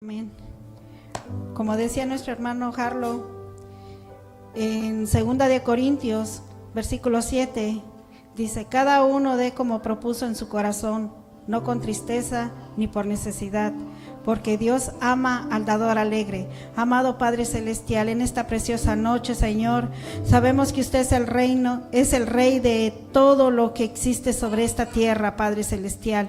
Amén. Como decía nuestro hermano Harlow, en 2 Corintios, versículo 7, dice: cada uno dé como propuso en su corazón, no con tristeza ni por necesidad, porque Dios ama al dador alegre. Amado Padre Celestial, en esta preciosa noche, Señor, sabemos que usted es el Rey de todo lo que existe sobre esta tierra, Padre Celestial.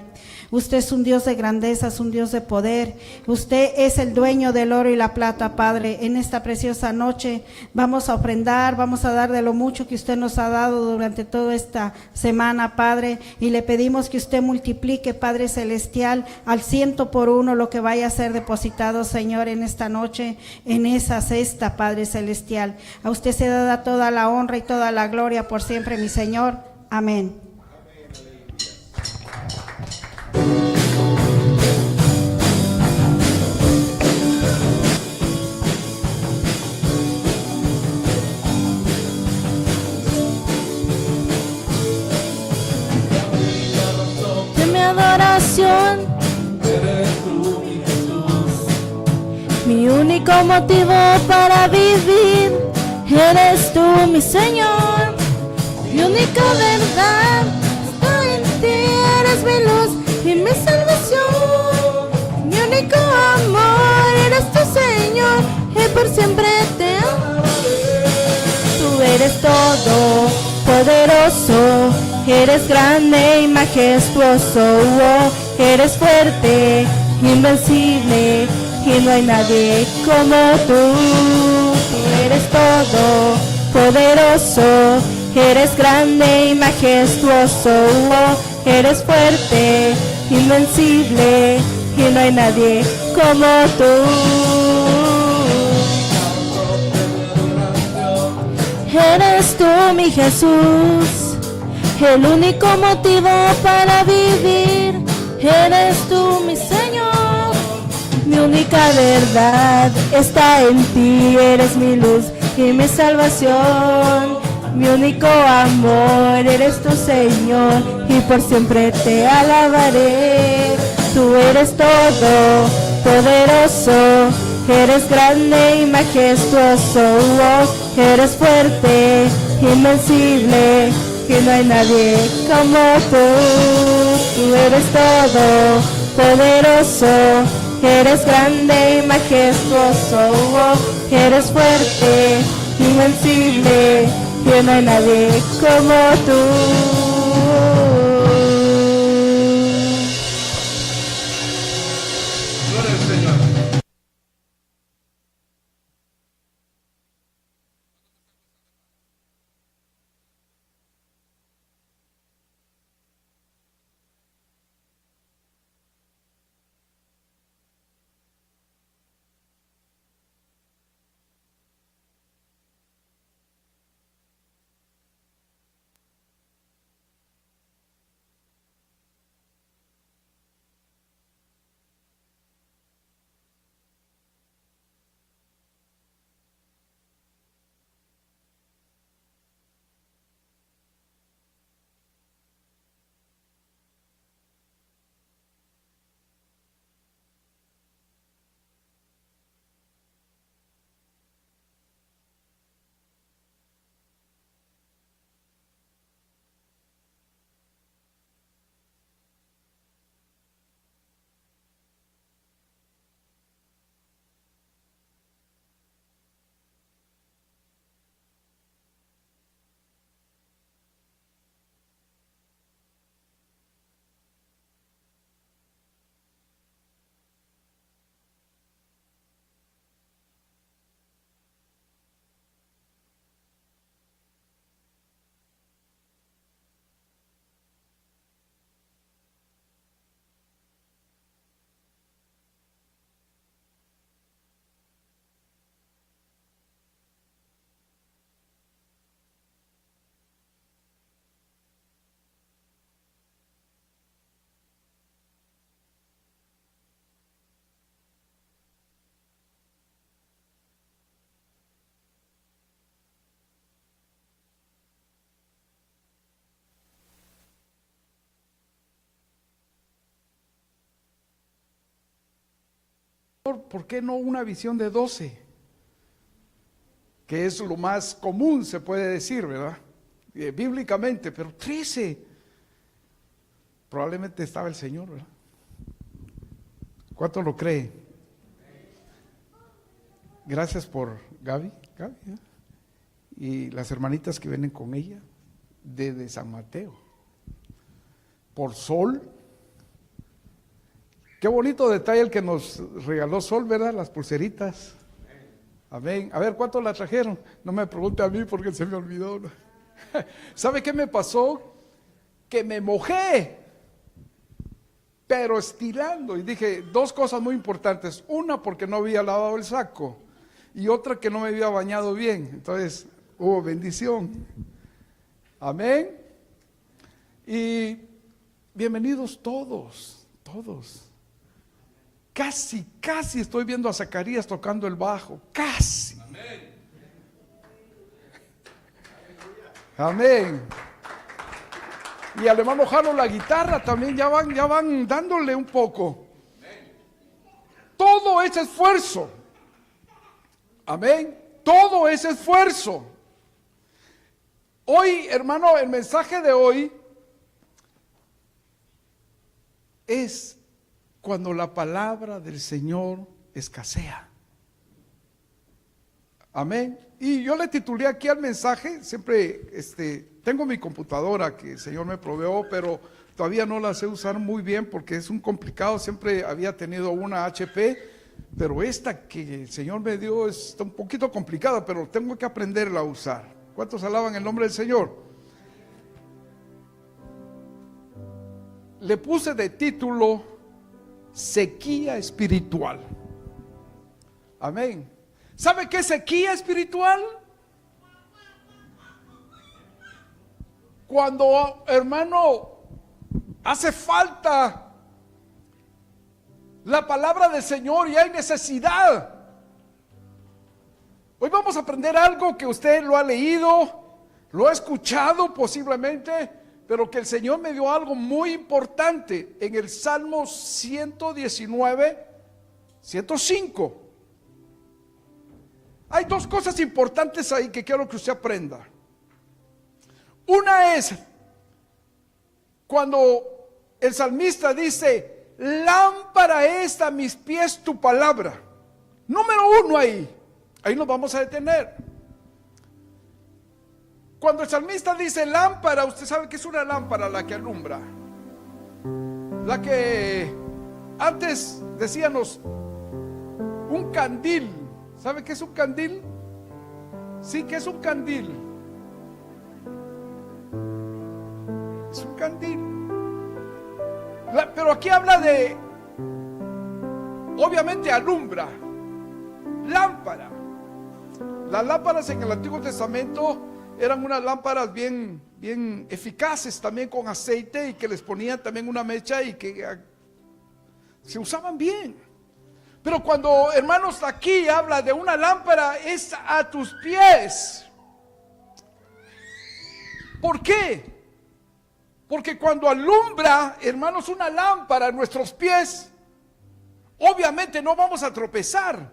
Usted es un Dios de grandeza, es un Dios de poder. Usted es el dueño del oro y la plata, Padre. En esta preciosa noche vamos a ofrendar, vamos a dar de lo mucho que usted nos ha dado durante toda esta semana, Padre, y le pedimos que usted multiplique, Padre Celestial, al 100 por 1 lo que vaya a ser depositado, Señor, en esta noche, en esa cesta, Padre Celestial. A usted se da toda la honra y toda la gloria por siempre, mi Señor. Amén. Adoración, eres tú, mi Jesús. mi único motivo para vivir, eres tú, mi Señor. Mi única verdad está en ti, eres mi luz y mi salvación. Mi único amor eres tú, Señor, y por siempre te amaré. Tú eres todo poderoso, eres grande y majestuoso, oh, eres fuerte, invencible, y no hay nadie como tú. Tú eres todo poderoso, eres grande y majestuoso, oh, eres fuerte, invencible, y no hay nadie como tú. Eres tú, mi Jesús, el único motivo para vivir, eres tú, mi Señor. Mi única verdad está en ti, eres mi luz y mi salvación. Mi único amor eres tú, Señor, y por siempre te alabaré. Tú eres todo poderoso, eres grande y majestuoso, oh, eres fuerte, invencible, que no hay nadie como tú. Tú eres todo poderoso, eres grande y majestuoso, oh, eres fuerte, invencible, que no hay nadie como tú. Gloria al Señor. ¿por qué no una visión de 12? Que es lo más común, se puede decir, ¿verdad? Bíblicamente, pero 13. Probablemente estaba el Señor, ¿verdad? ¿Cuánto lo cree? Gracias por Gaby, ¿eh? Y las hermanitas que vienen con ella desde San Mateo. Por Sol. Qué bonito detalle el que nos regaló Sol, ¿verdad? Las pulseritas. Amén. A ver, ¿cuánto la trajeron? No me pregunte a mí porque se me olvidó. ¿Sabe qué me pasó? Que me mojé, pero estirando. Y dije dos cosas muy importantes. Una, porque no había lavado el saco. Y otra, que no me había bañado bien. Entonces, hubo bendición. Amén. Y bienvenidos todos. Casi estoy viendo a Zacarías tocando el bajo. Casi. Amén. Y al hermano Jaro la guitarra también ya van dándole un poco. Todo es esfuerzo. Amén. Todo es esfuerzo. Hoy, hermano, el mensaje de hoy es cuando la palabra del Señor escasea. Amén. Y yo le titulé aquí al mensaje, siempre tengo mi computadora que el Señor me proveó, pero todavía no la sé usar muy bien porque es un complicado. Siempre había tenido una HP, pero esta que el Señor me dio está un poquito complicada, pero tengo que aprenderla a usar. ¿Cuántos alaban el nombre del Señor? Le puse de título sequía espiritual. Amén. ¿Sabe qué es sequía espiritual? Cuando, hermano, hace falta la palabra del Señor y hay necesidad. Hoy vamos a aprender algo que usted lo ha leído, lo ha escuchado posiblemente, pero que el Señor me dio algo muy importante en el Salmo 119, 105. Hay dos cosas importantes ahí que quiero que usted aprenda. Una es cuando el salmista dice: lámpara es a mis pies tu palabra. Número uno ahí nos vamos a detener. Cuando el salmista dice lámpara, usted sabe que es una lámpara la que alumbra. La que antes decíamos un candil. ¿Sabe qué es un candil? Sí, ¿qué es un candil? Es un candil. Pero aquí habla de, obviamente alumbra. Lámpara. Las lámparas en el Antiguo Testamento eran unas lámparas bien eficaces, también con aceite, y que les ponían también una mecha y que se usaban bien. Pero cuando, hermanos, aquí habla de una lámpara, es a tus pies. ¿Por qué? Porque cuando alumbra, hermanos, una lámpara a nuestros pies, obviamente no vamos a tropezar.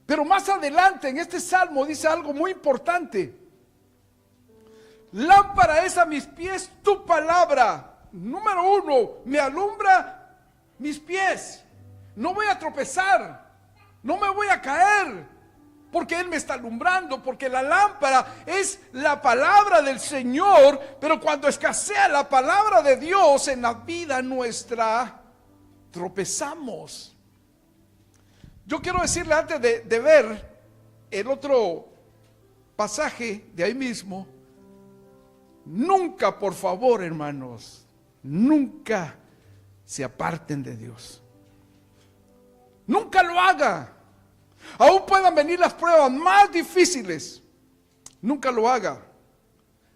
Pero más adelante en este salmo dice algo muy importante. Lámpara es a mis pies tu palabra. Número uno, me alumbra mis pies. No voy a tropezar, no me voy a caer, porque Él me está alumbrando, porque la lámpara es la palabra del Señor. Pero cuando escasea la palabra de Dios en la vida nuestra, tropezamos. Yo quiero decirle, antes de ver el otro pasaje de ahí mismo, nunca, por favor, hermanos, nunca se aparten de Dios. Nunca lo haga. Aún puedan venir las pruebas más difíciles. Nunca lo haga.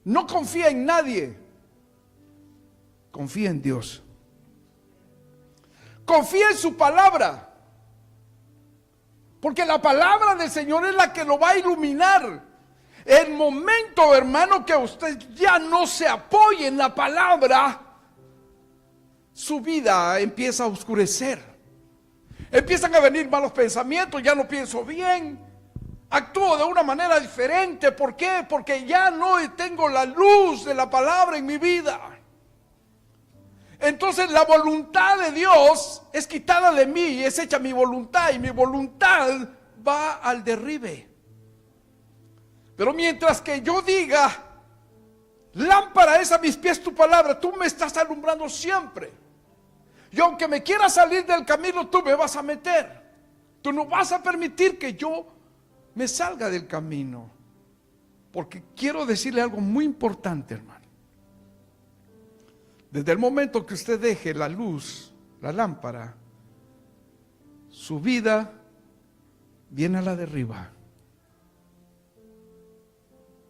No confía en nadie. Confía en Dios. Confía en su palabra. Porque la palabra del Señor es la que lo va a iluminar. El momento, hermano, que usted ya no se apoye en la palabra, su vida empieza a oscurecer. Empiezan a venir malos pensamientos, ya no pienso bien, actúo de una manera diferente. ¿Por qué? Porque ya no tengo la luz de la palabra en mi vida. Entonces la voluntad de Dios es quitada de mí y es hecha mi voluntad, y mi voluntad va al derribe. Pero mientras que yo diga, lámpara es a mis pies tu palabra, tú me estás alumbrando siempre. Y aunque me quieras salir del camino, tú me vas a meter. Tú no vas a permitir que yo me salga del camino. Porque quiero decirle algo muy importante, hermano. Desde el momento que usted deje la luz, la lámpara, su vida viene a la derriba.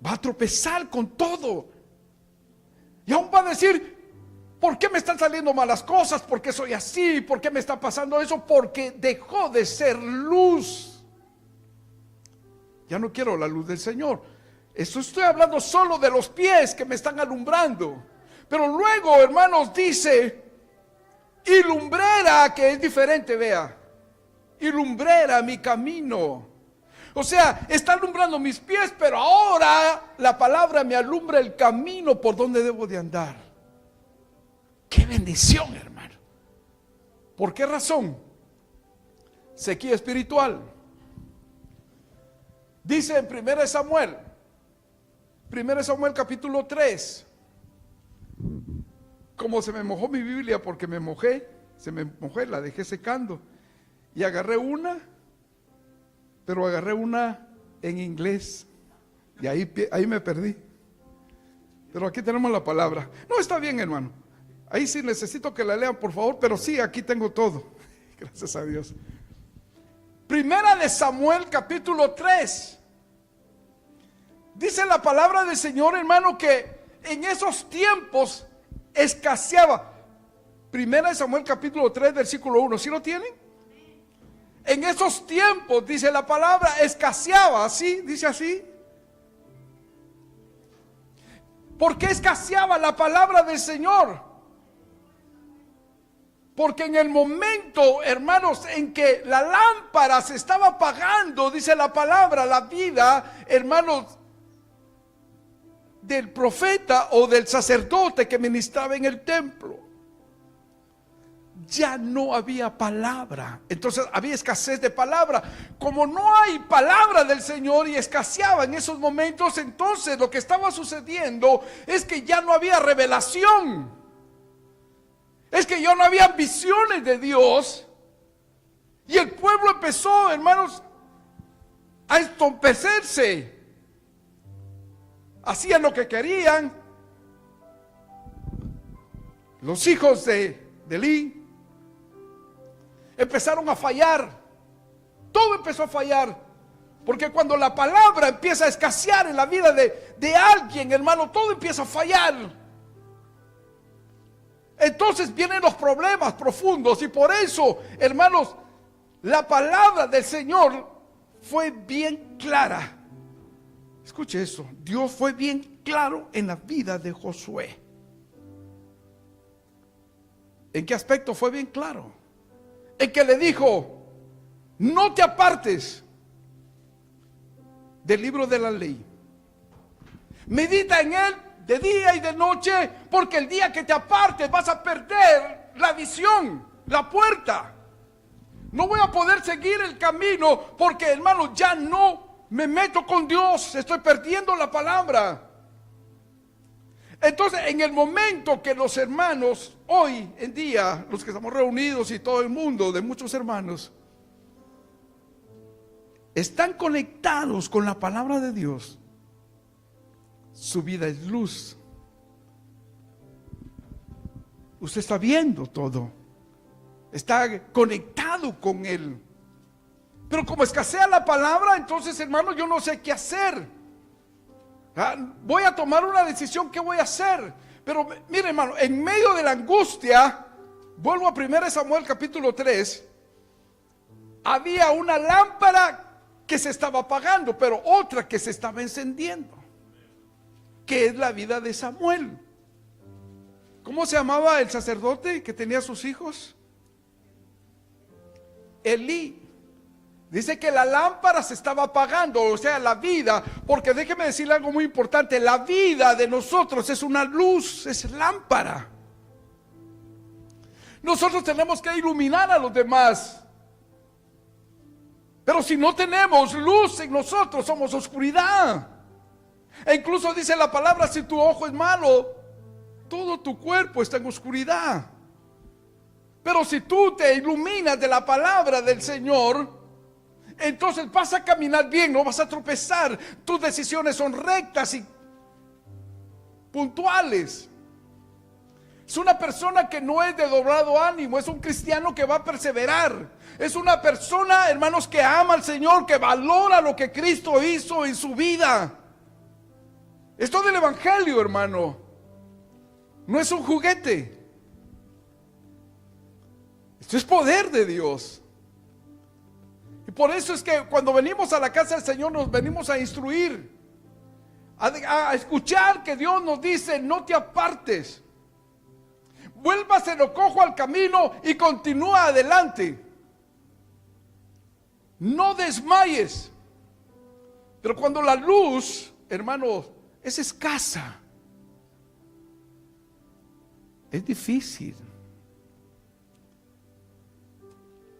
Va a tropezar con todo. Y aún va a decir, ¿por qué me están saliendo malas cosas? ¿Por qué soy así? ¿Por qué me está pasando eso? Porque dejó de ser luz. Ya no quiero la luz del Señor. Estoy hablando solo de los pies que me están alumbrando. Pero luego, hermanos, dice, y lumbrera, que es diferente, vea. Y lumbrera mi camino. O sea, está alumbrando mis pies, pero ahora la palabra me alumbra el camino por donde debo de andar. ¡Qué bendición, hermano! ¿Por qué razón? Sequía espiritual. Dice en 1 Samuel capítulo 3. Como se me mojó mi Biblia porque se me mojé, la dejé secando. Y agarré una, pero agarré una en inglés. Y ahí me perdí. Pero aquí tenemos la palabra. No, está bien, hermano. Ahí sí necesito que la lean, por favor, pero sí, aquí tengo todo. Gracias a Dios. 1 Samuel capítulo 3. Dice la palabra del Señor, hermano, que en esos tiempos escaseaba. 1 Samuel capítulo 3 versículo 1. ¿Sí lo tienen? En esos tiempos, dice la palabra, escaseaba. ¿Sí? Dice así. ¿Por qué escaseaba la palabra del Señor? Porque en el momento, hermanos, en que la lámpara se estaba apagando, dice la palabra, la vida, hermanos, del profeta o del sacerdote que ministraba en el templo, ya no había palabra. Entonces había escasez de palabra. Como no hay palabra del Señor y escaseaba en esos momentos, entonces lo que estaba sucediendo es que ya no había revelación. Es que ya no había visiones de Dios. Y el pueblo empezó, hermanos, a entorpecerse. Hacían lo que querían. Los hijos de Elí empezaron a fallar. Todo empezó a fallar. Porque cuando la palabra empieza a escasear en la vida de alguien, hermano, todo empieza a fallar. Entonces vienen los problemas profundos. Y por eso, hermanos, la palabra del Señor fue bien clara. Escuche eso. Dios fue bien claro en la vida de Josué. ¿En qué aspecto fue bien claro? En que le dijo, no te apartes del libro de la ley. Medita en él de día y de noche, porque el día que te apartes vas a perder la visión, la puerta. No voy a poder seguir el camino porque, hermano, ya no me meto con Dios, estoy perdiendo la palabra. Entonces, en el momento que los hermanos, hoy en día, los que estamos reunidos y todo el mundo, de muchos hermanos, están conectados con la palabra de Dios, su vida es luz. Usted está viendo todo, está conectado con Él. Pero como escasea la palabra, entonces, hermano, yo no sé qué hacer. Voy a tomar una decisión, ¿qué voy a hacer? Pero mire, hermano, en medio de la angustia, vuelvo a 1 Samuel capítulo 3, había una lámpara que se estaba apagando, pero otra que se estaba encendiendo, que es la vida de Samuel. ¿Cómo se llamaba el sacerdote que tenía sus hijos? Elí. Dice que la lámpara se estaba apagando, o sea, la vida, porque déjeme decirle algo muy importante, la vida de nosotros es una luz, es lámpara. Nosotros tenemos que iluminar a los demás. Pero si no tenemos luz en nosotros, somos oscuridad. E incluso dice la palabra, si tu ojo es malo, todo tu cuerpo está en oscuridad. Pero si tú te iluminas de la palabra del Señor, entonces vas a caminar bien, no vas a tropezar. Tus decisiones son rectas y puntuales. Es una persona que no es de doblado ánimo, es un cristiano que va a perseverar. Es una persona, hermanos, que ama al Señor, que valora lo que Cristo hizo en su vida. Esto del evangelio, hermano, no es un juguete. Esto es poder de Dios. Y por eso es que cuando venimos a la casa del Señor nos venimos a instruir, a escuchar que Dios nos dice: no te apartes, vuélvase lo cojo al camino y continúa adelante. No desmayes. Pero cuando la luz, hermanos, es escasa, es difícil.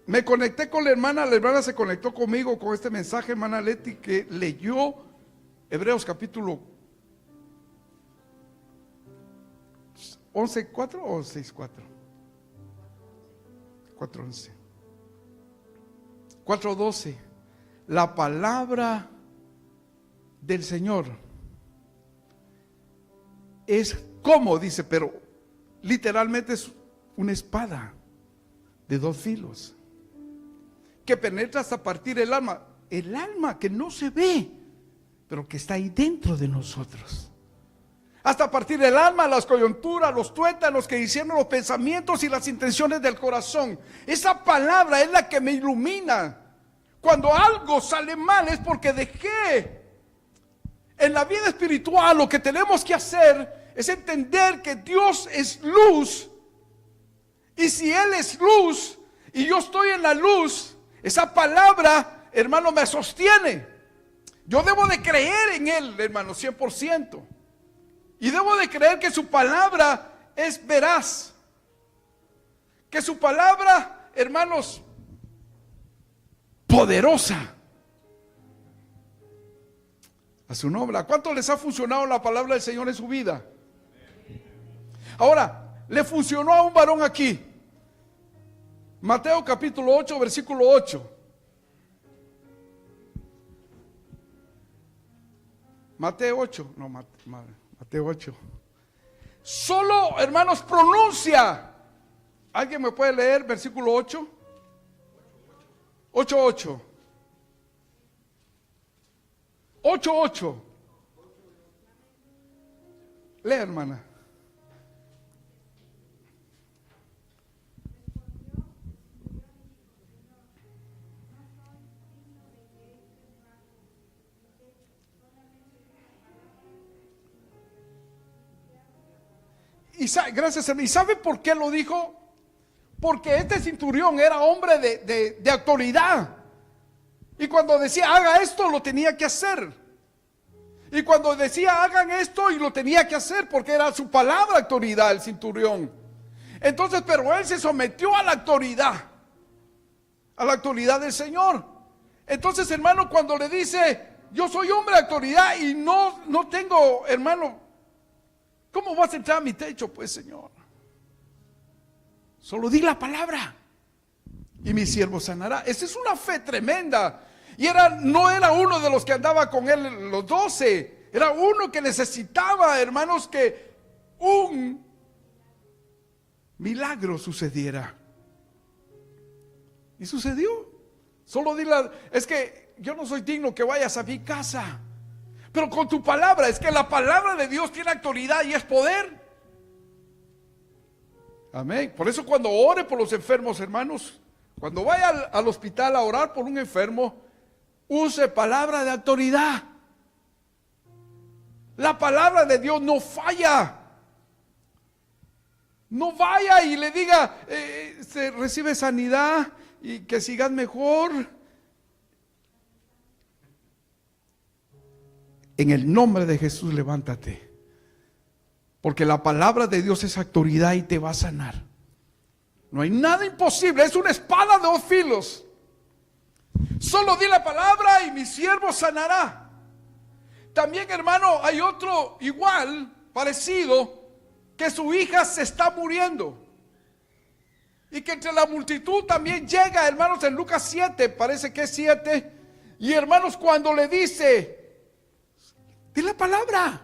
Me conecté con la hermana se conectó conmigo con este mensaje, hermana Leti, que leyó Hebreos capítulo 11:4 o 6:4. 4:11. 4:12. La palabra del Señor es como, dice, pero literalmente es una espada de dos filos que penetra hasta partir el alma que no se ve, pero que está ahí dentro de nosotros. Hasta partir el alma, las coyunturas, los tuétanos que hicieron los pensamientos y las intenciones del corazón. Esa palabra es la que me ilumina. Cuando algo sale mal es porque dejé. En la vida espiritual lo que tenemos que hacer es entender que Dios es luz. Y si Él es luz y yo estoy en la luz, esa palabra, hermano, me sostiene. Yo debo de creer en Él, hermano, 100%. Y debo de creer que su palabra es veraz. Que su palabra, hermanos, poderosa. A su nombre. ¿A cuánto les ha funcionado la palabra del Señor en su vida? Ahora, le funcionó a un varón aquí. Mateo capítulo 8, versículo 8. Mateo 8, no, Mateo 8. Solo, hermanos, pronuncia. ¿Alguien me puede leer versículo 8? 8:8. 8:8. Lea, hermana. Gracias a mí. ¿Y sabe por qué lo dijo? Porque este centurión era hombre de autoridad. Y cuando decía haga esto, lo tenía que hacer. Y cuando decía hagan esto, y lo tenía que hacer, porque era su palabra autoridad, el centurión. Entonces, pero él se sometió a la autoridad del Señor. Entonces, hermano, cuando le dice yo soy hombre de autoridad y no tengo, hermano, ¿cómo vas a entrar a mi techo, pues, Señor? Solo di la palabra y mi siervo sanará. Esa es una fe tremenda. Y no era uno de los que andaba con él los 12. Era uno que necesitaba, hermanos, que un milagro sucediera. Y sucedió. Solo es que yo no soy digno que vayas a mi casa. Pero con tu palabra, es que la palabra de Dios tiene autoridad y es poder. Amén. Por eso cuando ore por los enfermos, hermanos, cuando vaya al hospital a orar por un enfermo, use palabra de autoridad. La palabra de Dios no falla. No vaya y le diga, se recibe sanidad y que sigas mejor. En el nombre de Jesús, levántate. Porque la palabra de Dios es autoridad y te va a sanar. No hay nada imposible, es una espada de dos filos. Solo di la palabra y mi siervo sanará. También, hermano, hay otro igual, parecido, que su hija se está muriendo. Y que entre la multitud también llega, hermanos, en Lucas 7, parece que es 7. Y hermanos, cuando le dice, di la palabra.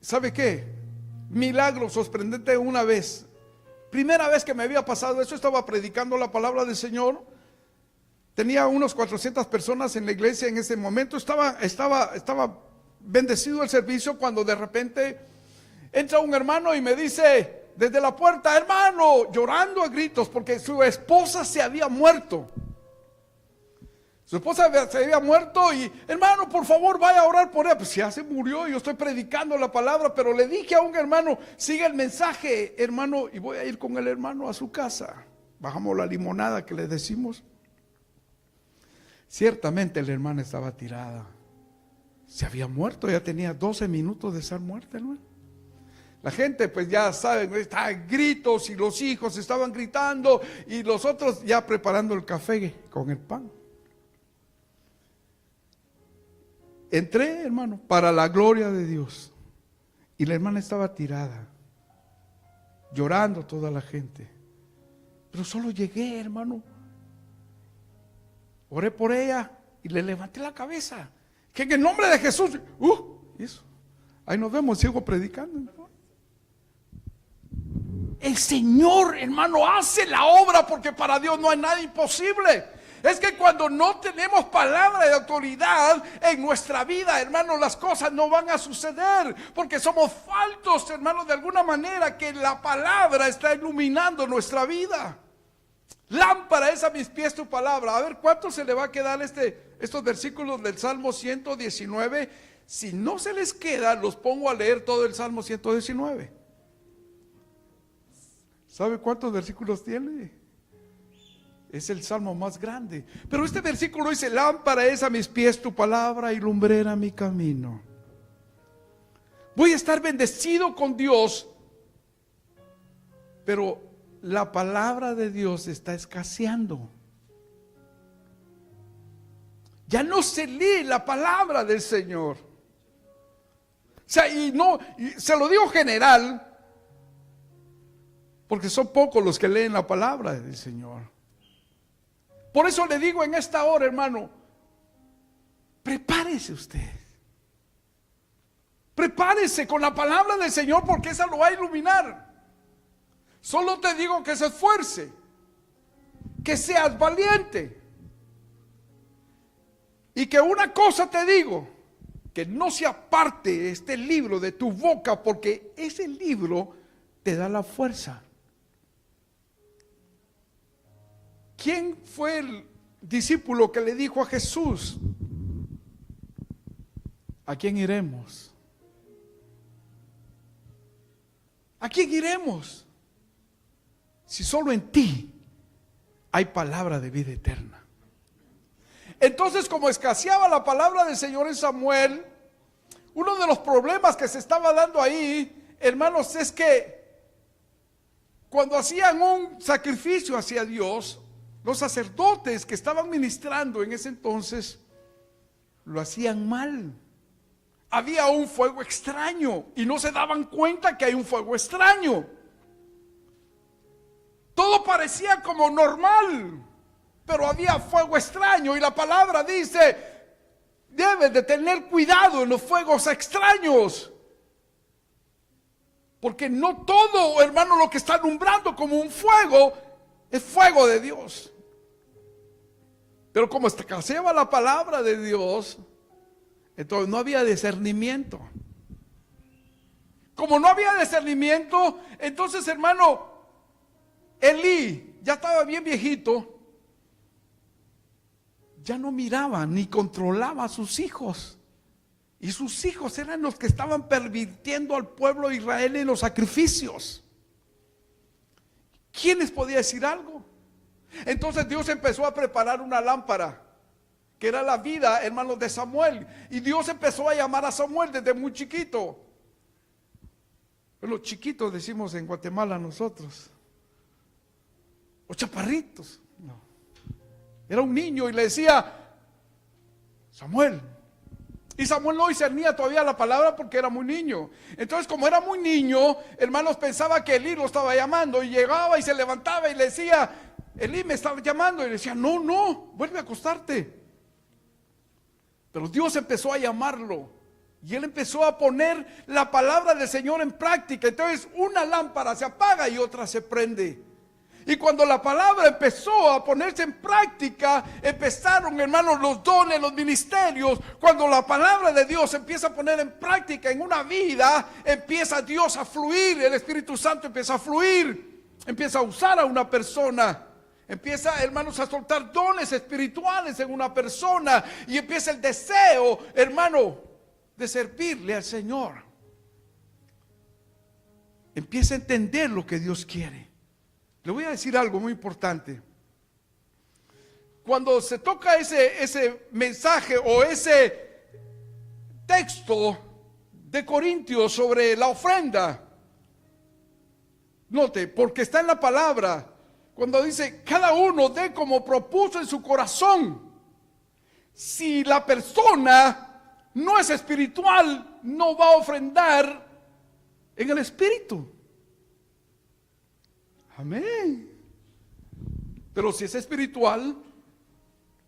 ¿Sabe qué? Milagro sorprendente una vez. Primera vez que me había pasado eso, estaba predicando la palabra del Señor. Tenía unos 400 personas en la iglesia en ese momento. Estaba bendecido el servicio cuando de repente entra un hermano y me dice desde la puerta, hermano, llorando a gritos porque su esposa se había muerto. Su esposa se había muerto y, hermano, por favor, vaya a orar por ella. Pues ya se murió, yo estoy predicando la palabra, pero le dije a un hermano, sigue el mensaje, hermano, y voy a ir con el hermano a su casa. Bajamos la limonada que le decimos. Ciertamente la hermana estaba tirada. Se había muerto, ya tenía 12 minutos de estar muerta, hermano. La gente, pues ya saben, está gritos y los hijos estaban gritando y los otros ya preparando el café con el pan. Entré, hermano, para la gloria de Dios. Y la hermana estaba tirada, llorando toda la gente. Pero solo llegué, hermano. Oré por ella y le levanté la cabeza. Que en el nombre de Jesús, eso. Ahí nos vemos, sigo predicando, hermano. El Señor, hermano, hace la obra porque para Dios no hay nada imposible. Es que cuando no tenemos palabra de autoridad en nuestra vida, hermano, las cosas no van a suceder. Porque somos faltos, hermano, de alguna manera que la palabra está iluminando nuestra vida. Lámpara es a mis pies tu palabra. A ver, ¿cuánto se le va a quedar estos versículos del Salmo 119? Si no se les queda, los pongo a leer todo el Salmo 119. ¿Sabe cuántos versículos tiene? Es el salmo más grande. Pero este versículo dice, lámpara es a mis pies tu palabra y lumbrera mi camino. Voy a estar bendecido con Dios, pero la palabra de Dios está escaseando. Ya no se lee la palabra del Señor. O sea, y se lo digo general, porque son pocos los que leen la palabra del Señor. Por eso le digo en esta hora, hermano, prepárese usted. Prepárese con la palabra del Señor porque esa lo va a iluminar. Solo te digo que se esfuerce, que seas valiente. Y que una cosa te digo, que no se aparte este libro de tu boca porque ese libro te da la fuerza. ¿Quién fue el discípulo que le dijo a Jesús, ¿a quién iremos? ¿A quién iremos? Si solo en ti hay palabra de vida eterna. Entonces, como escaseaba la palabra del Señor en Samuel, uno de los problemas que se estaba dando ahí, hermanos, es que cuando hacían un sacrificio hacia Dios, los sacerdotes que estaban ministrando en ese entonces lo hacían mal. Había un fuego extraño y no se daban cuenta que hay un fuego extraño. Todo parecía como normal, pero había fuego extraño y la palabra dice, debes de tener cuidado en los fuegos extraños. Porque no todo, hermano, lo que está alumbrando como un fuego es fuego de Dios. Pero como escaseaba la palabra de Dios, entonces no había discernimiento. Como no había discernimiento, entonces, hermano, Elí ya estaba bien viejito, ya no miraba ni controlaba a sus hijos. Y sus hijos eran los que estaban pervirtiendo al pueblo de Israel en los sacrificios. ¿Quién les podía decir algo? Entonces Dios empezó a preparar una lámpara, que era la vida, hermanos, de Samuel. Y Dios empezó a llamar a Samuel desde muy chiquito. Los chiquitos decimos en Guatemala nosotros. Los chaparritos. No. Era un niño y le decía, Samuel. Y Samuel no discernía todavía la palabra porque era muy niño. Entonces, como era muy niño, hermanos, pensaba que Elí lo estaba llamando. Y llegaba y se levantaba y le decía, Elí me estaba llamando. Y le decía, no, vuelve a acostarte. Pero Dios empezó a llamarlo. Y él empezó a poner la palabra del Señor en práctica. Entonces, una lámpara se apaga y otra se prende. Y cuando la palabra empezó a ponerse en práctica, empezaron, hermanos, los dones, los ministerios. Cuando la palabra de Dios se empieza a poner en práctica en una vida, empieza Dios a fluir, el Espíritu Santo empieza a fluir, empieza a usar a una persona, empieza, hermanos, a soltar dones espirituales en una persona, y empieza el deseo, hermano, de servirle al Señor. Empieza a entender lo que Dios quiere. Le voy a decir algo muy importante. Cuando se toca ese mensaje o ese texto de Corintios sobre la ofrenda, note, porque está en la palabra, cuando dice, cada uno dé como propuso en su corazón. Si la persona no es espiritual, no va a ofrendar en el espíritu. Amén. Pero si es espiritual,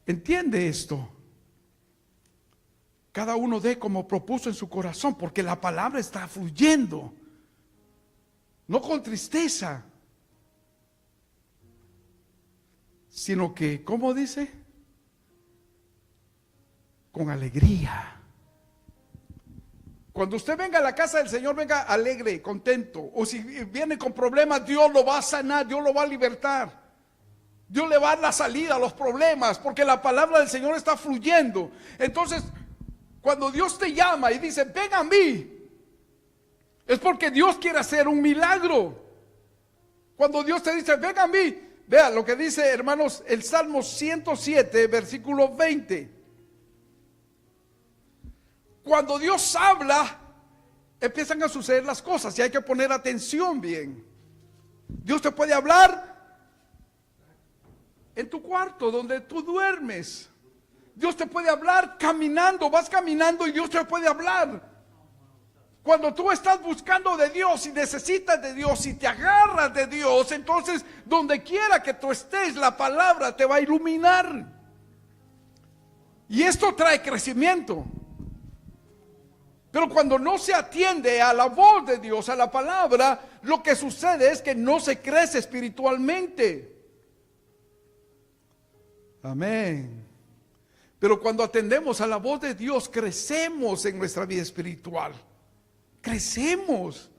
entiende esto. Cada uno dé como propuso en su corazón, porque la palabra está fluyendo. No con tristeza, sino que, ¿cómo dice? Con alegría. Cuando usted venga a la casa del Señor, venga alegre, contento. O si viene con problemas, Dios lo va a sanar, Dios lo va a libertar. Dios le va a dar la salida a los problemas, porque la palabra del Señor está fluyendo. Entonces, cuando Dios te llama y dice, ven a mí, es porque Dios quiere hacer un milagro. Cuando Dios te dice, ven a mí, vea lo que dice, hermanos, el Salmo 107, versículo 20. Cuando Dios habla, empiezan a suceder las cosas y hay que poner atención bien. Dios te puede hablar en tu cuarto donde tú duermes. Dios te puede hablar caminando, vas caminando y Dios te puede hablar. Cuando tú estás buscando de Dios y necesitas de Dios y te agarras de Dios, entonces donde quiera que tú estés, la palabra te va a iluminar. Y esto trae crecimiento. Pero cuando no se atiende a la voz de Dios, a la palabra, lo que sucede es que no se crece espiritualmente. Amén. Pero cuando atendemos a la voz de Dios, crecemos en nuestra vida espiritual. Crecemos.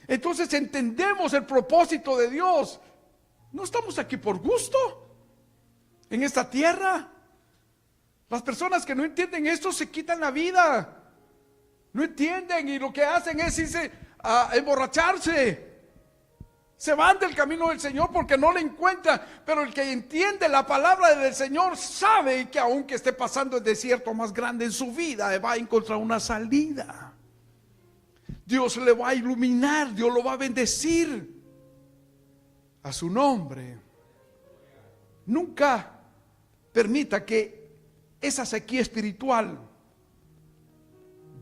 Entonces entendemos el propósito de Dios. No estamos aquí por gusto en esta tierra. Las personas que no entienden esto se quitan la vida. No entienden y lo que hacen es irse a emborracharse. Se van del camino del Señor porque no le encuentran. Pero el que entiende la palabra del Señor sabe que aunque esté pasando el desierto más grande en su vida, va a encontrar una salida. Dios le va a iluminar, Dios lo va a bendecir a su nombre. Nunca permita que esa sequía espiritual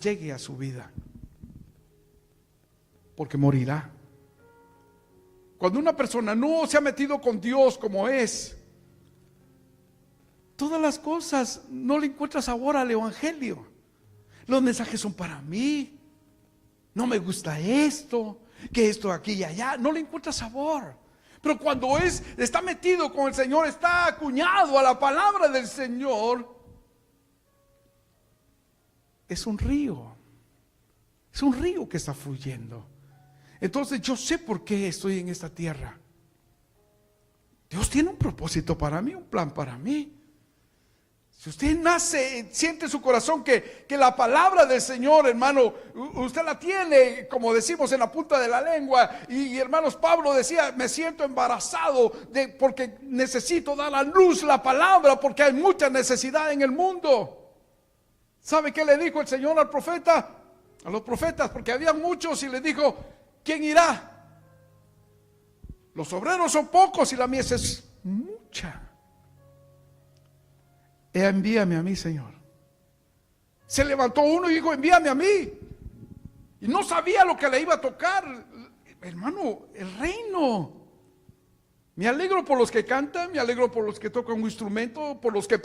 llegue a su vida, porque morirá. Cuando una persona no se ha metido con Dios como es, todas las cosas no le encuentra sabor al evangelio. Los mensajes son para mí, no me gusta esto, que esto aquí y allá, no le encuentra sabor. Pero cuando está metido con el Señor, está acuñado a la palabra del Señor, es un río que está fluyendo. Entonces yo sé por qué estoy en esta tierra. Dios tiene un propósito para mí, un plan para mí. Si usted nace, siente en su corazón que la palabra del Señor, hermano, usted la tiene, como decimos, en la punta de la lengua. Y hermanos, Pablo decía, me siento embarazado porque necesito dar a luz la palabra, porque hay mucha necesidad en el mundo. ¿Sabe qué le dijo el Señor al profeta? A los profetas, porque había muchos, y le dijo, ¿quién irá? Los obreros son pocos y la mies es mucha. Envíame a mí, Señor. Se levantó uno y dijo, envíame a mí. Y no sabía lo que le iba a tocar. Hermano, el reino. Me alegro por los que cantan, me alegro por los que tocan un instrumento, por los que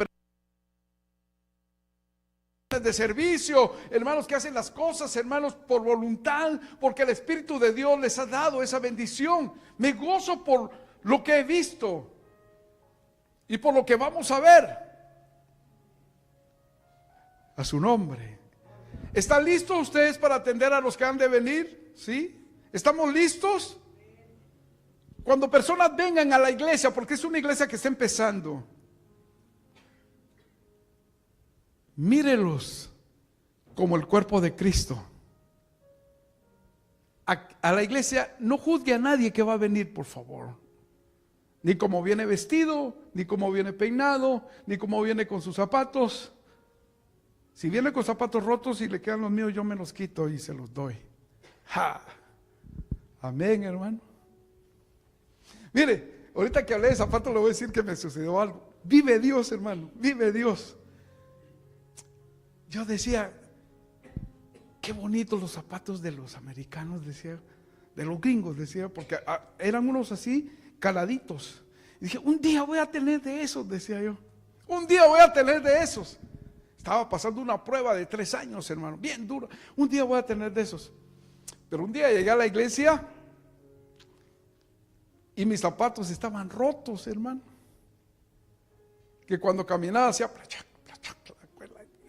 de servicio, hermanos que hacen las cosas, hermanos, por voluntad, porque el Espíritu de Dios les ha dado esa bendición. Me gozo por lo que he visto y por lo que vamos a ver. A su nombre. ¿Están listos ustedes para atender a los que han de venir? ¿Sí? ¿Estamos listos? Cuando personas vengan a la iglesia, porque es una iglesia que está empezando, mírelos como el cuerpo de Cristo. A la iglesia no juzgue a nadie que va a venir, por favor. Ni cómo viene vestido, ni cómo viene peinado, ni cómo viene con sus zapatos. Si viene con zapatos rotos y le quedan los míos, yo me los quito y se los doy. ¡Ja! Amén, hermano. Mire, ahorita que hablé de zapatos le voy a decir que me sucedió algo. Vive Dios, hermano, vive Dios. Yo decía, qué bonitos los zapatos de los americanos, decía, de los gringos, decía, porque eran unos así, caladitos. Y dije, un día voy a tener de esos, decía yo. Un día voy a tener de esos. Estaba pasando una prueba de 3 años, hermano, bien dura. Un día voy a tener de esos. Pero un día llegué a la iglesia y mis zapatos estaban rotos, hermano. Que cuando caminaba hacía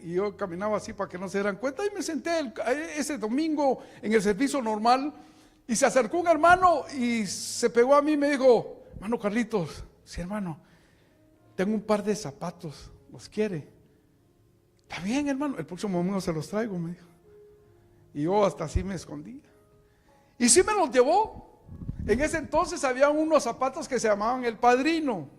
y yo caminaba así para que no se dieran cuenta. Y me senté ese domingo en el servicio normal y se acercó un hermano y se pegó a mí y me dijo, hermano Carlitos, sí, hermano, tengo un par de zapatos, ¿los quiere? Está bien, hermano, el próximo domingo se los traigo, me dijo. Y yo hasta así me escondía. Y sí me los llevó. En ese entonces había unos zapatos que se llamaban El Padrino.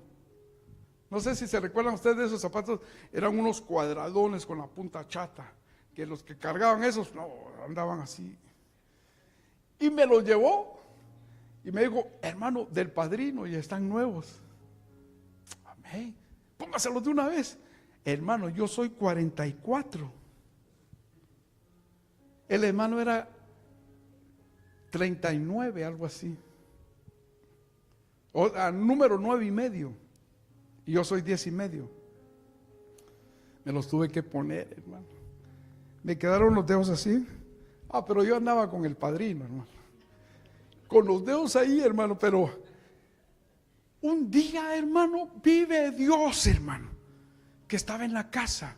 No sé si se recuerdan ustedes de esos zapatos. Eran unos cuadradones con la punta chata, que los que cargaban esos, no, andaban así. Y me los llevó. Y me dijo, hermano, del Padrino, y están nuevos. Amén. Póngaselos de una vez. Hermano, yo soy 44. El hermano era 39, algo así. O número 9.5. Y yo soy 10.5. Me los tuve que poner, hermano. Me quedaron los dedos así. Pero yo andaba con El Padrino, hermano. Con los dedos ahí, hermano. Pero un día, hermano, vive Dios, hermano, que estaba en la casa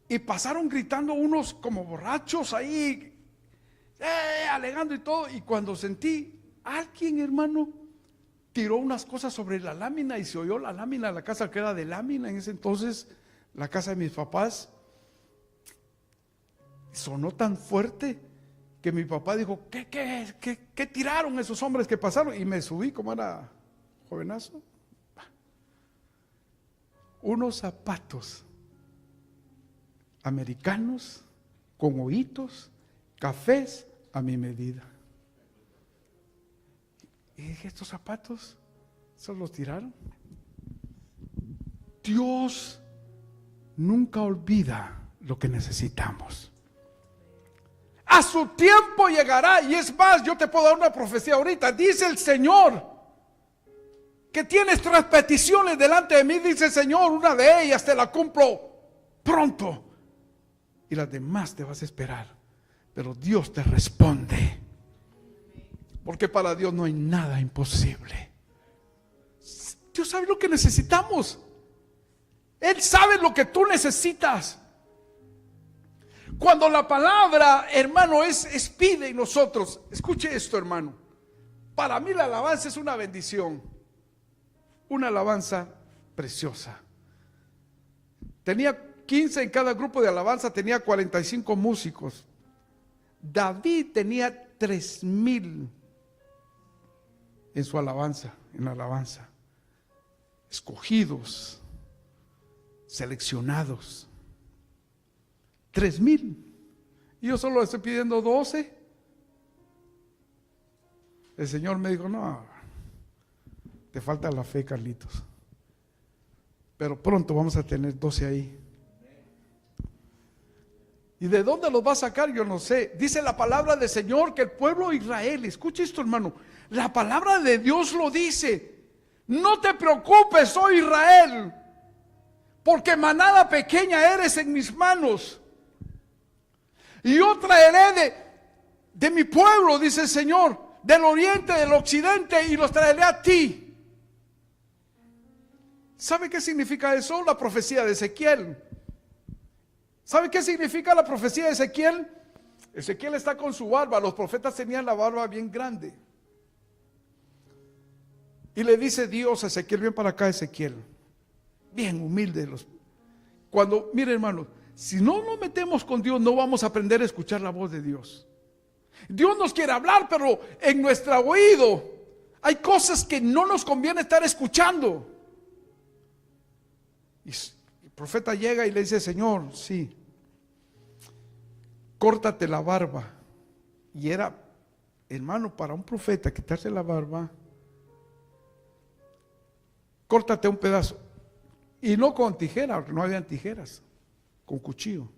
y pasaron gritando unos como borrachos ahí, alegando y todo, y cuando sentí alguien, hermano, tiró unas cosas sobre la lámina y se oyó la lámina, la casa que era de lámina en ese entonces, la casa de mis papás, sonó tan fuerte que mi papá dijo, ¿qué tiraron esos hombres que pasaron? Y me subí, como era jovenazo, unos zapatos americanos con hoyitos, cafés a mi medida. Y dije, estos zapatos, ¿se los tiraron? Dios nunca olvida lo que necesitamos. A su tiempo llegará, y es más, yo te puedo dar una profecía ahorita. Dice el Señor que tienes 3 peticiones delante de mí, dice el Señor, una de ellas te la cumplo pronto y las demás te vas a esperar, pero Dios te responde, porque para Dios no hay nada imposible. Dios sabe lo que necesitamos. Él sabe lo que tú necesitas. Cuando la palabra, hermano, es pide en nosotros, escuche esto, hermano, para mí la alabanza es una bendición, una alabanza preciosa. Tenía 15 en cada grupo de alabanza, tenía 45 músicos. David tenía 3,000 en su alabanza, en la alabanza. Escogidos, seleccionados. 3,000. Y yo solo estoy pidiendo 12. El Señor me dijo, no, te falta la fe, Carlitos. Pero pronto vamos a tener 12 ahí. ¿Y de dónde los va a sacar? Yo no sé. Dice la palabra del Señor que el pueblo de Israel, escuche esto, hermano, la palabra de Dios lo dice. No te preocupes, oh Israel, porque manada pequeña eres en mis manos. Y yo traeré de mi pueblo, dice el Señor, del oriente, del occidente, y los traeré a ti. ¿Sabe qué significa eso? La profecía de Ezequiel. ¿Sabe qué significa la profecía de Ezequiel? Ezequiel está con su barba. Los profetas tenían la barba bien grande. Y le dice Dios a Ezequiel, ven para acá, Ezequiel. Bien humilde. Cuando, mire, hermano, si no nos metemos con Dios, no vamos a aprender a escuchar la voz de Dios. Dios nos quiere hablar, pero en nuestro oído hay cosas que no nos conviene estar escuchando. Y el profeta llega y le dice, Señor, sí, córtate la barba. Y era, hermano, para un profeta quitarse la barba, córtate un pedazo. Y no con tijera, porque no habían tijeras, con cuchillo.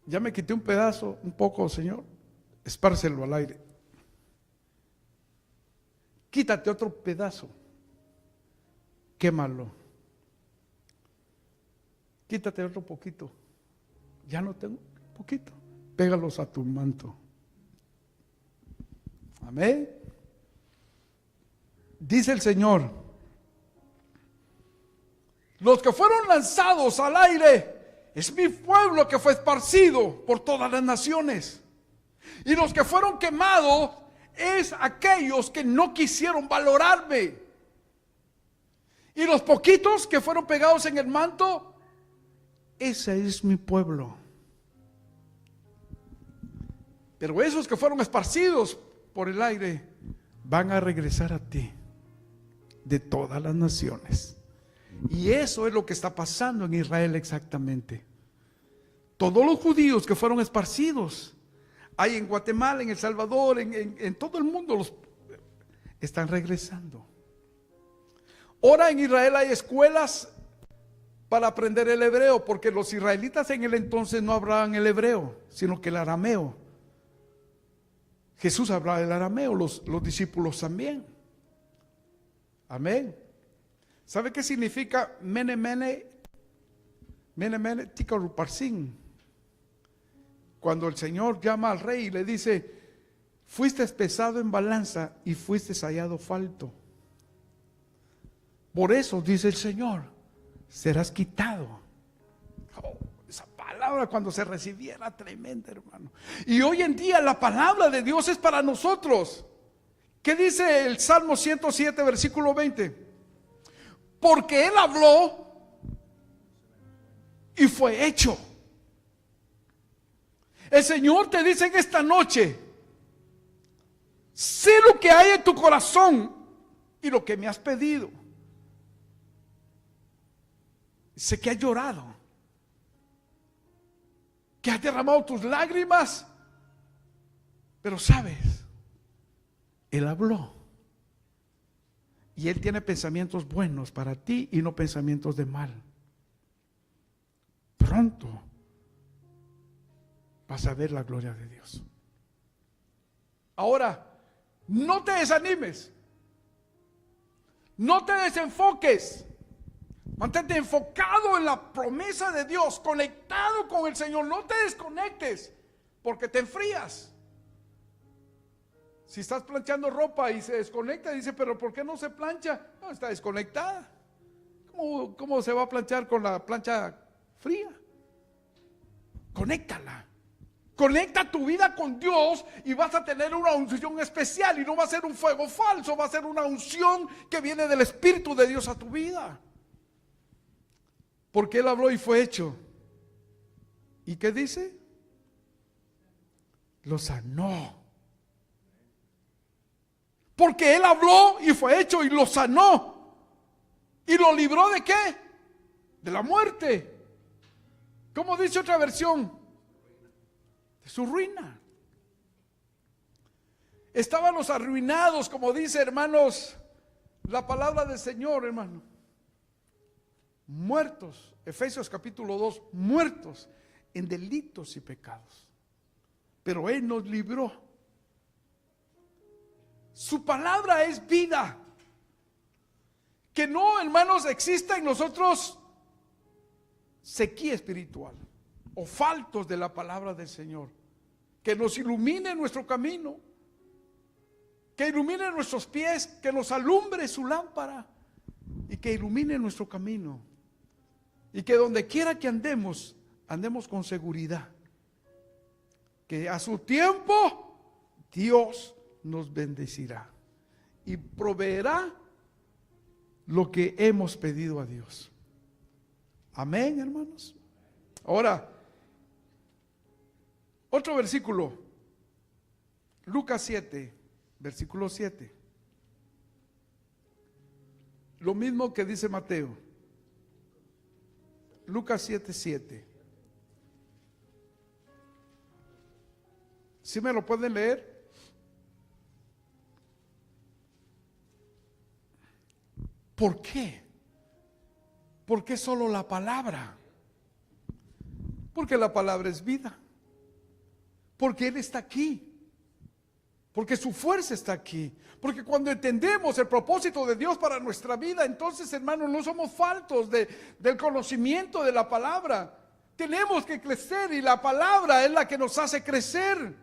Ya me quité un pedazo, un poco, Señor, espárcelo al aire. Quítate otro pedazo, quémalo. Quítate otro poquito, ya no tengo poquito, pégalos a tu manto. Amén. Dice el Señor, los que fueron lanzados al aire es mi pueblo que fue esparcido por todas las naciones. Y los que fueron quemados es aquellos que no quisieron valorarme. Y los poquitos que fueron pegados en el manto, ese es mi pueblo. Pero esos que fueron esparcidos por el aire van a regresar a ti de todas las naciones. Y eso es lo que está pasando en Israel exactamente. Todos los judíos que fueron esparcidos, hay en Guatemala, en El Salvador, en todo el mundo, los están regresando. Ahora en Israel hay escuelas para aprender el hebreo, porque los israelitas en el entonces no hablaban el hebreo, sino que el arameo. Jesús hablaba el arameo, los discípulos también. Amén. ¿Sabe qué significa mene mene? Mene mene tikaruparsin. Cuando el Señor llama al rey y le dice, fuiste pesado en balanza y fuiste hallado falto. Por eso dice el Señor, serás quitado. Oh, esa palabra cuando se recibiera tremenda, hermano. Y hoy en día la palabra de Dios es para nosotros. ¿Qué dice el Salmo 107, versículo 20? Porque Él habló y fue hecho. El Señor te dice en esta noche, sé lo que hay en tu corazón y lo que me has pedido. Sé que has llorado, que has derramado tus lágrimas, pero sabes, Él habló. Y Él tiene pensamientos buenos para ti y no pensamientos de mal. Pronto vas a ver la gloria de Dios. Ahora, no te desanimes. No te desenfoques. Mantente enfocado en la promesa de Dios, conectado con el Señor. No te desconectes porque te enfrías. Si estás planchando ropa y se desconecta, dice, pero ¿por qué no se plancha? No, está desconectada. ¿Cómo se va a planchar con la plancha fría? Conéctala. Conecta tu vida con Dios y vas a tener una unción especial. Y no va a ser un fuego falso, va a ser una unción que viene del Espíritu de Dios a tu vida. Porque Él habló y fue hecho. ¿Y qué dice? Lo sanó. Porque Él habló y fue hecho y lo sanó. ¿Y lo libró de qué? De la muerte. ¿Cómo dice otra versión? De su ruina. Estaban los arruinados, como dice, hermanos, la palabra del Señor, hermano. Muertos, Efesios capítulo 2, muertos en delitos y pecados. Pero Él nos libró. Su palabra es vida. Que no, hermanos, exista en nosotros sequía espiritual o faltos de la palabra del Señor. Que nos ilumine nuestro camino, que ilumine nuestros pies, que nos alumbre su lámpara y que ilumine nuestro camino. Y que donde quiera que andemos, andemos con seguridad. Que a su tiempo Dios nos bendecirá y proveerá lo que hemos pedido a Dios. Amén, hermanos. Ahora, otro versículo, Lucas 7, versículo 7. Lo mismo que dice Mateo. Lucas 7, 7. ¿Sí me lo pueden leer? ¿Por qué? ¿Por qué solo la palabra? Porque la palabra es vida. Porque Él está aquí. Porque su fuerza está aquí. Porque cuando entendemos el propósito de Dios para nuestra vida, entonces, hermanos, no somos faltos del conocimiento de la palabra. Tenemos que crecer y la palabra es la que nos hace crecer.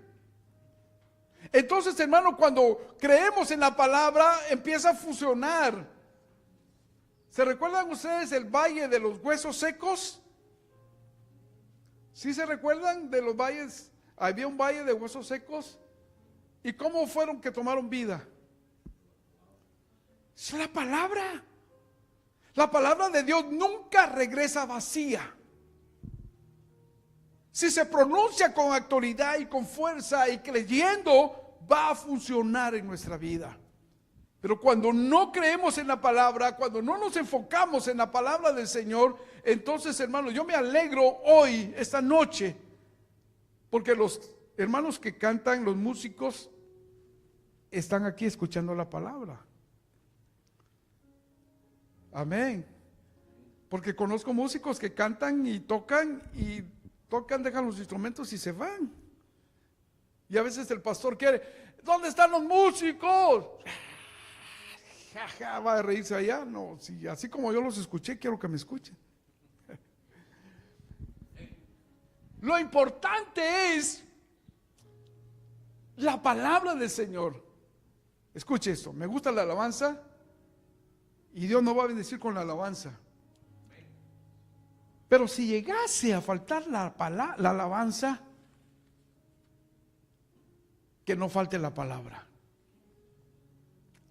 Entonces, hermano, cuando creemos en la palabra, empieza a funcionar. ¿Se recuerdan ustedes el valle de los huesos secos? ¿Sí se recuerdan de los valles? Había un valle de huesos secos. ¿Y cómo fueron que tomaron vida? Es la palabra. La palabra de Dios nunca regresa vacía. Si se pronuncia con autoridad y con fuerza y creyendo, va a funcionar en nuestra vida. Pero cuando no creemos en la palabra, cuando no nos enfocamos en la palabra del Señor, entonces, hermanos, yo me alegro hoy, esta noche, porque los hermanos que cantan, los músicos, están aquí escuchando la palabra. Amén. Porque conozco músicos que cantan, dejan los instrumentos y se van. Y a veces el pastor quiere, ¿dónde están los músicos? Va a reírse allá. No, si así como yo los escuché, quiero que me escuchen. Lo importante es la palabra del Señor. Escuche esto, me gusta la alabanza y Dios nos va a bendecir con la alabanza. Pero si llegase a faltar la alabanza, que no falte la palabra.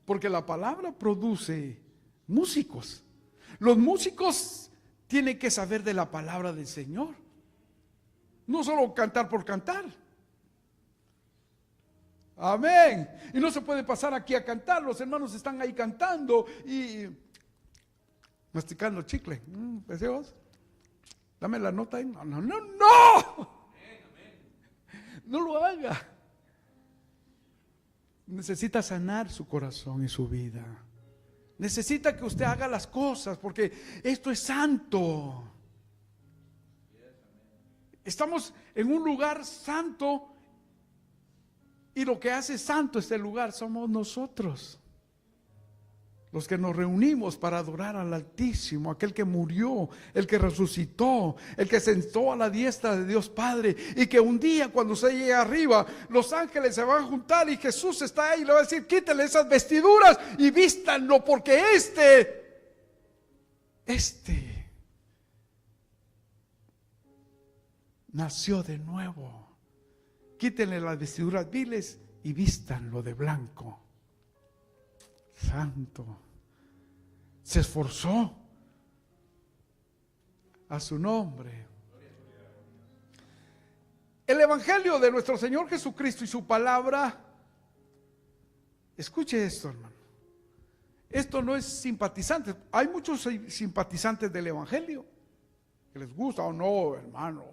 Porque la palabra produce músicos. Los músicos tienen que saber de la palabra del Señor. No solo cantar por cantar. Amén. Y no se puede pasar aquí a cantar. Los hermanos están ahí cantando y masticando chicle. ¿Deseos? Dame la nota ahí. No. No lo haga. Necesita sanar su corazón y su vida. Necesita que usted haga las cosas porque esto es santo. Estamos en un lugar santo y lo que hace santo este lugar somos nosotros. Los que nos reunimos para adorar al Altísimo, aquel que murió, el que resucitó, el que sentó a la diestra de Dios Padre, y que un día cuando usted llegue arriba, los ángeles se van a juntar y Jesús está ahí y le va a decir, quítenle esas vestiduras y vístanlo, porque este nació de nuevo. Quítenle las vestiduras viles y vístanlo de blanco. Santo. Se esforzó. a su nombre. El Evangelio de nuestro Señor Jesucristo y su palabra, escuche esto, hermano. Esto no es simpatizante. Hay muchos simpatizantes del Evangelio que les gusta o no, hermano.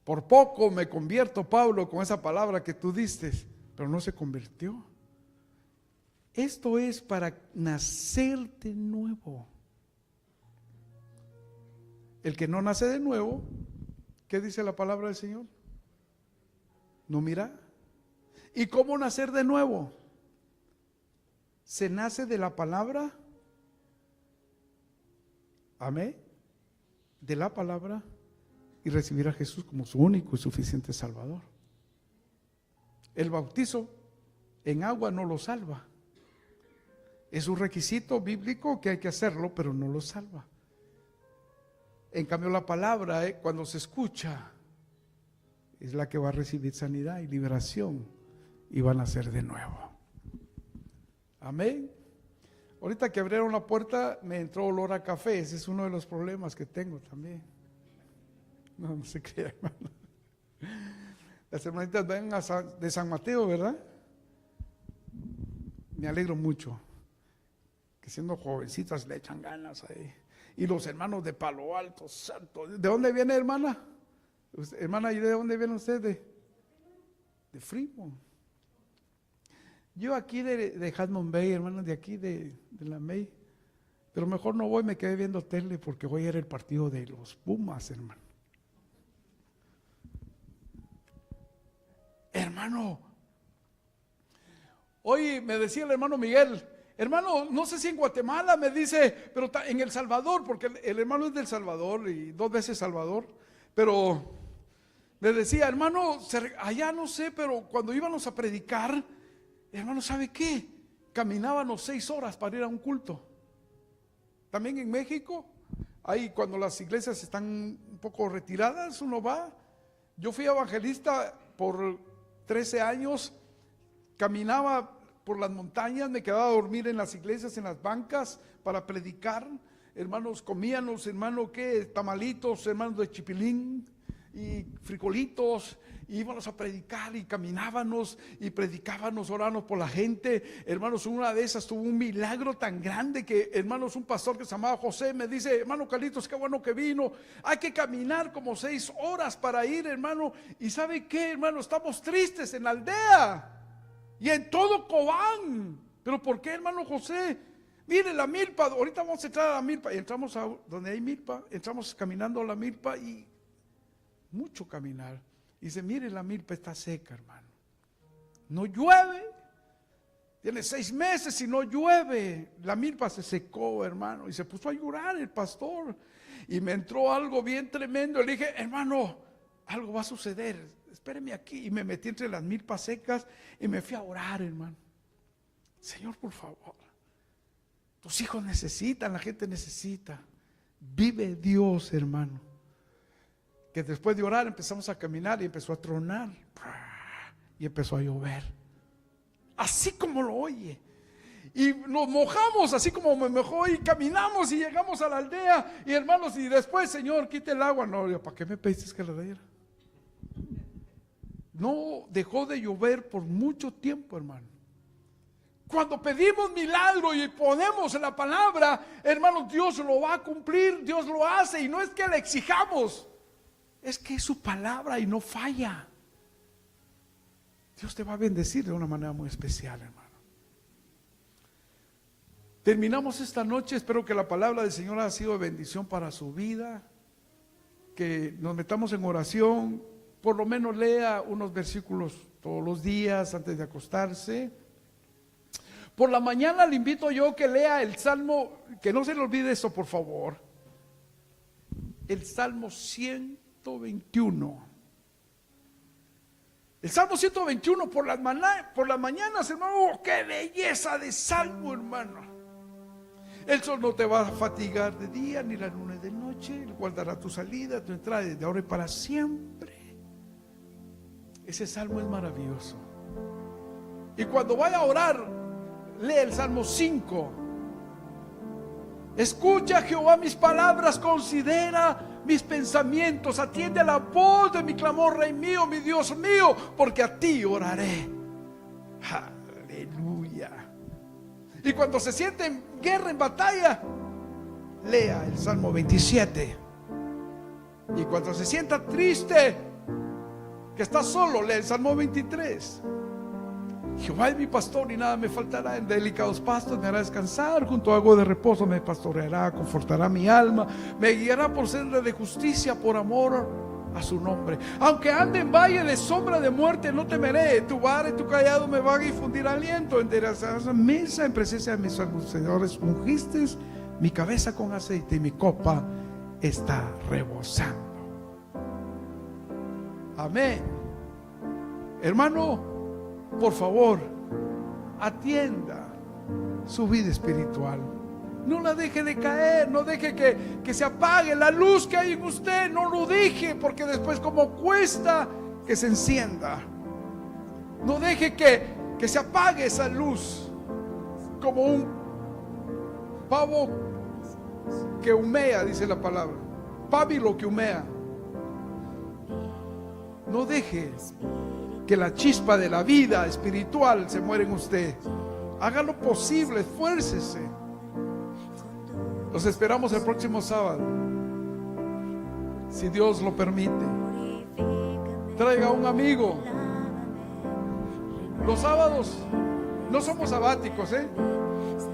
Por poco me convierto, Pablo, con esa palabra que tú diste, pero no se convirtió. Esto es para nacer de nuevo. El que no nace de nuevo, ¿qué dice la palabra del Señor? No mira. ¿Y cómo nacer de nuevo? Se nace de la palabra. Amén. De la palabra y recibir a Jesús como su único y suficiente Salvador. El bautizo en agua no lo salva. Es un requisito bíblico que hay que hacerlo, pero no lo salva. En cambio, la palabra, cuando se escucha, es la que va a recibir sanidad y liberación y van a nacer de nuevo. Amén. Ahorita que abrieron la puerta me entró olor a café. Ese es uno de los problemas que tengo también. No se crea, hermano. Las hermanitas ven de San Mateo, ¿verdad? Me alegro mucho que siendo jovencitas le echan ganas ahí. Y los hermanos de Palo Alto, santo. ¿De dónde viene, hermana? Hermana, ¿y de dónde viene usted? De Fremont. Yo aquí de Haddon Bay, hermana, de aquí de la May. Pero mejor no voy, me quedé viendo tele porque hoy era el partido de los Pumas, hermano. Hermano, hoy me decía el hermano Miguel, hermano, no sé si en Guatemala, me dice, pero en El Salvador, porque el hermano es del Salvador y 2 veces Salvador, pero me decía, hermano, allá no sé, pero cuando íbamos a predicar, hermano, ¿sabe qué? Caminábamos 6 horas para ir a un culto. También en México, ahí cuando las iglesias están un poco retiradas, uno va. Yo fui evangelista por 13 años, caminaba por las montañas, me quedaba a dormir en las iglesias, en las bancas para predicar. Hermanos, comíamos, hermano, ¿qué? Tamalitos, hermanos de chipilín y frijolitos, y íbamos a predicar y caminábamos y predicábamos, orábamos por la gente. Hermanos, una de esas tuvo un milagro tan grande que, hermanos, un pastor que se llamaba José me dice, hermano Carlitos, qué bueno que vino, hay que caminar como 6 horas para ir, hermano, y ¿sabe qué, hermano? Estamos tristes en la aldea y en todo Cobán. ¿Pero por qué, hermano José? Mire la milpa, ahorita vamos a entrar a la milpa, y entramos a donde hay milpa, entramos caminando a la milpa y mucho caminar. Y dice, mire, la milpa está seca, hermano. No llueve. Tiene 6 meses y no llueve. La milpa se secó, hermano. Y se puso a llorar el pastor. Y me entró algo bien tremendo. Le dije, hermano, algo va a suceder. Espéreme aquí. Y me metí entre las milpas secas y me fui a orar, hermano. Señor, por favor. Tus hijos necesitan, la gente necesita. Vive Dios, hermano. Que después de orar empezamos a caminar y empezó a tronar y empezó a llover, así como lo oye, y nos mojamos así como me mojó, y caminamos y llegamos a la aldea, y hermanos, y después, Señor, quite el agua. No, ¿para qué me pediste que la diera? No dejó de llover por mucho tiempo, hermano. Cuando pedimos milagro y ponemos en la palabra, hermanos, Dios lo va a cumplir, Dios lo hace, y no es que le exijamos, es que es su palabra y no falla. Dios te va a bendecir de una manera muy especial, hermano. Terminamos esta noche, espero que la palabra del Señor haya sido de bendición para su vida, que nos metamos en oración, por lo menos lea unos versículos todos los días antes de acostarse. Por la mañana le invito yo que lea el Salmo, que no se le olvide eso, por favor, el Salmo 121. El Salmo 121 por las mañanas, hermano. ¡Qué belleza de salmo, hermano! El sol no te va a fatigar de día, ni la luna de noche. Él guardará tu salida, tu entrada, desde ahora y para siempre. Ese salmo es maravilloso. Y cuando vaya a orar, lee el Salmo 5. Escucha, Jehová, mis palabras, considera mis pensamientos, atiende a la voz de mi clamor, Rey mío, mi Dios mío, porque a ti oraré. Aleluya. Y cuando se siente en guerra, en batalla, lea el Salmo 27. Y cuando se sienta triste, que está solo, lea el Salmo 23. Jehová es mi pastor y nada me faltará. En delicados pastos me hará descansar, junto a agua de reposo me pastoreará, confortará mi alma, me guiará por senda de justicia, por amor a su nombre. Aunque ande en valle de sombra de muerte, no temeré. Tu vara y tu callado me van a infundir aliento. Enderezarás la mesa en presencia de mis acusadores. Ungiste mi cabeza con aceite y mi copa está rebosando. Amén. Hermano, por favor, atienda su vida espiritual. No la deje de caer, no deje que se apague la luz que hay en usted. No lo deje, porque después como cuesta que se encienda. No deje que se apague esa luz como un pavo que humea, dice la palabra. Pábilo que humea. No deje que la chispa de la vida espiritual se muera en usted. Haga lo posible, esfuércese. Los esperamos el próximo sábado, si Dios lo permite. Traiga un amigo. Los sábados no somos sabáticos,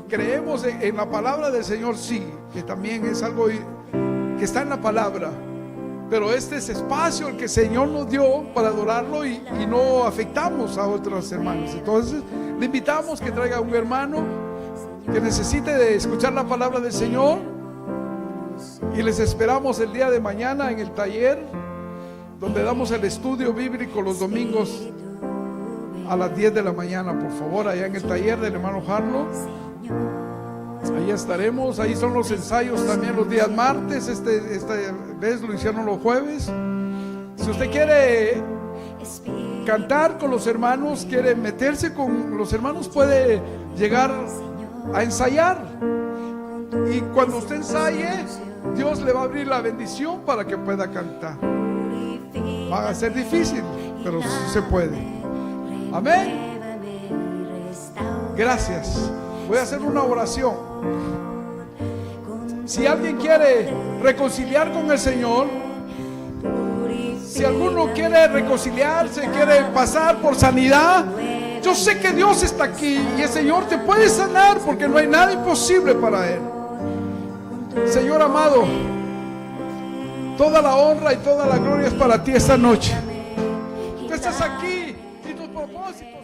creemos en la palabra del Señor, sí, que también es algo que está en la palabra. Pero este es espacio el que el Señor nos dio para adorarlo y no afectamos a otros hermanos. Entonces le invitamos que traiga un hermano que necesite de escuchar la palabra del Señor. Y les esperamos el día de mañana en el taller, donde damos el estudio bíblico los domingos a las 10 de la mañana. Por favor, allá en el taller del hermano Harlow. Ahí estaremos. Ahí son los ensayos también los días martes. Esta vez lo hicieron los jueves. Si usted quiere cantar con los hermanos, quiere meterse con los hermanos, puede llegar a ensayar. Y cuando usted ensaye, Dios le va a abrir la bendición para que pueda cantar. Va a ser difícil, pero sí se puede. Amén. Gracias. Voy a hacer una oración. Si alguien quiere reconciliar con el Señor, si alguno quiere reconciliarse, quiere pasar por sanidad, yo sé que Dios está aquí y el Señor te puede sanar, porque no hay nada imposible para Él. Señor amado, toda la honra y toda la gloria es para ti esta noche. Tú estás aquí y tus propósitos